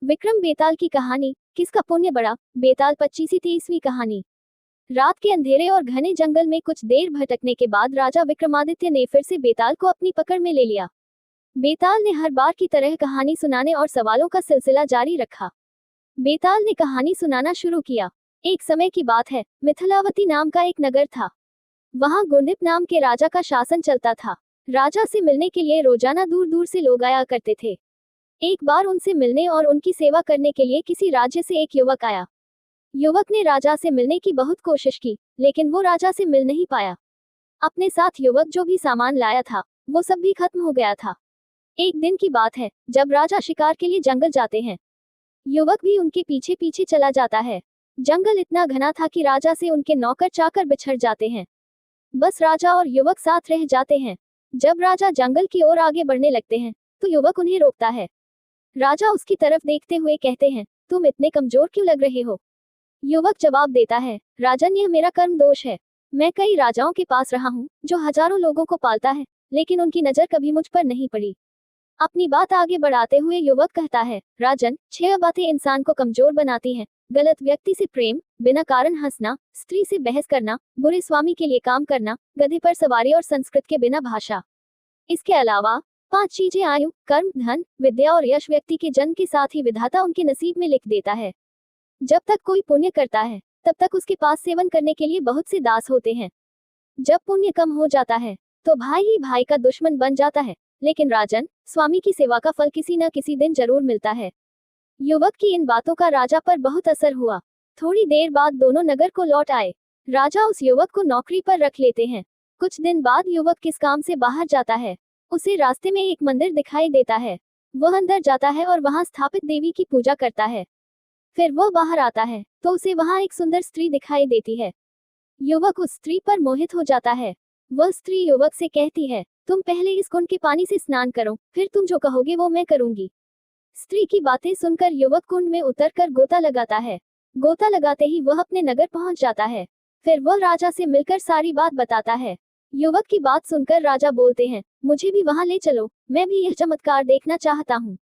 विक्रम बेताल की कहानी, किसका पुण्य बड़ा। बेताल 25वीं कहानी। रात के अंधेरे और घने जंगल में कुछ देर भटकने के बाद राजा विक्रमादित्य ने फिर से बेताल को अपनी पकड़ में ले लिया। बेताल ने हर बार की तरह कहानी सुनाने और सवालों का सिलसिला जारी रखा। बेताल ने कहानी सुनाना शुरू किया। एक समय की बात है, मिथिलावती नाम का एक नगर था। वहां गुंडिप नाम के राजा का शासन चलता था। राजा से मिलने के लिए रोजाना दूर दूर से लोग आया करते थे। एक बार उनसे मिलने और उनकी सेवा करने के लिए किसी राज्य से एक युवक आया। युवक ने राजा से मिलने की बहुत कोशिश की, लेकिन वो राजा से मिल नहीं पाया। अपने साथ युवक जो भी सामान लाया था, वो सब भी खत्म हो गया था। एक दिन की बात है, जब राजा शिकार के लिए जंगल जाते हैं। युवक भी उनके पीछे पीछे चला जाता है। जंगल इतना घना था कि राजा से उनके नौकर चाकर बिछड़ जाते हैं। बस राजा और युवक साथ रह जाते हैं। जब राजा जंगल की ओर आगे बढ़ने लगते हैं, तो युवक उन्हें रोकता है। राजा उसकी तरफ देखते हुए कहते हैं, तुम इतने कमजोर क्यों लग रहे हो। युवक जवाब देता है, राजन, यह मेरा कर्म दोष है। मैं कई राजाओं के पास रहा हूँ, जो हजारों लोगों को पालता है, लेकिन उनकी नजर कभी मुझ पर नहीं पड़ी। अपनी बात आगे बढ़ाते हुए युवक कहता है, राजन, 6 बातें इंसान को कमजोर बनाती हैं। गलत व्यक्ति से प्रेम, बिना कारण हंसना, स्त्री से बहस करना, बुरे स्वामी के लिए काम करना, गधे पर सवारी और संस्कृत के बिना भाषा। इसके अलावा 5 चीजें आयु, कर्म, धन, विद्या और यश व्यक्ति के जन्म के साथ ही विधाता उनके नसीब में लिख देता है। जब तक कोई पुण्य करता है, तब तक उसके पास सेवन करने के लिए बहुत से दास होते हैं। जब पुण्य कम हो जाता है, तो भाई ही भाई का दुश्मन बन जाता है। लेकिन राजन, स्वामी की सेवा का फल किसी न किसी दिन जरूर मिलता है। युवक की इन बातों का राजा पर बहुत असर हुआ। थोड़ी देर बाद दोनों नगर को लौट आए। राजा उस युवक को नौकरी पर रख लेते हैं। कुछ दिन बाद युवक किस काम से बाहर जाता है। उसे रास्ते में एक मंदिर दिखाई देता है। वह अंदर जाता है और वहां स्थापित देवी की पूजा करता है। फिर वह बाहर आता है, तो उसे वहां एक सुंदर स्त्री दिखाई देती है। युवक उस स्त्री पर मोहित हो जाता है। वह स्त्री युवक से कहती है, तुम पहले इस कुंड के पानी से स्नान करो, फिर तुम जो कहोगे वो मैं करूंगी। स्त्री की बातें सुनकर युवक कुंड में उतरकर गोता लगाता है। गोता लगाते ही वह अपने नगर पहुंच जाता है। फिर वह राजा से मिलकर सारी बात बताता है। युवक की बात सुनकर राजा बोलते हैं, मुझे भी वहां ले चलो, मैं भी यह चमत्कार देखना चाहता हूँ।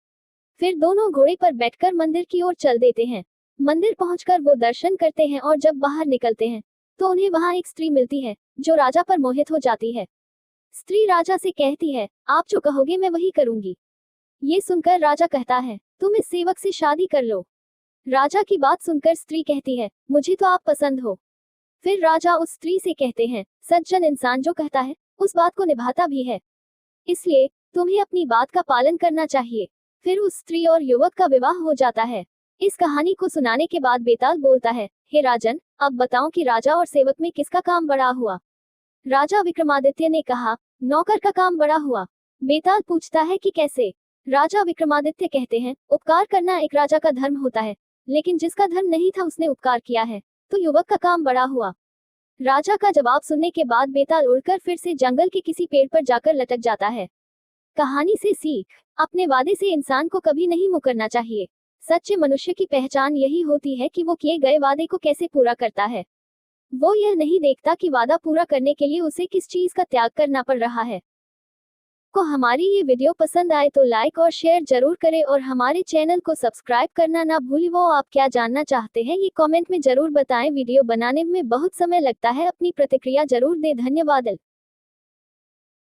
फिर दोनों घोड़े पर बैठकर मंदिर की ओर चल देते हैं। मंदिर पहुंचकर वो दर्शन करते हैं और जब बाहर निकलते हैं, तो उन्हें वहां एक स्त्री मिलती है, जो राजा पर मोहित हो जाती है। स्त्री राजा से कहती है, आप जो कहोगे मैं वही करूंगी। ये सुनकर राजा कहता है, तुम इस सेवक से शादी कर लो। राजा की बात सुनकर स्त्री कहती है, मुझे तो आप पसंद हो। फिर राजा उस स्त्री से कहते हैं, सज्जन इंसान जो कहता है, उस बात को निभाता भी है, इसलिए तुम्हें अपनी बात का पालन करना चाहिए। फिर उस स्त्री और युवक का विवाह हो जाता है। इस कहानी को सुनाने के बाद बेताल बोलता है, हे राजन, अब बताओ कि राजा और सेवक में किसका काम बड़ा हुआ। राजा विक्रमादित्य ने कहा, नौकर का काम बड़ा हुआ। बेताल पूछता है कि कैसे। राजा विक्रमादित्य कहते हैं, उपकार करना एक राजा का धर्म होता है, लेकिन जिसका धर्म नहीं था उसने उपकार किया है, तो युवक का काम बड़ा हुआ। राजा का जवाब सुनने के बाद बेताल उड़कर फिर से जंगल के किसी पेड़ पर जाकर लटक जाता है। कहानी से सीख, अपने वादे से इंसान को कभी नहीं मुकरना चाहिए। सच्चे मनुष्य की पहचान यही होती है कि वो किए गए वादे को कैसे पूरा करता है। वो यह नहीं देखता कि वादा पूरा करने के लिए उसे किस चीज का त्याग करना पड़ रहा है। को हमारी ये वीडियो पसंद आए तो लाइक और शेयर जरूर करें और हमारे चैनल को सब्सक्राइब करना ना भूलें। वो आप क्या जानना चाहते हैं ये कमेंट में जरूर बताएं। वीडियो बनाने में बहुत समय लगता है, अपनी प्रतिक्रिया जरूर दें। धन्यवाद।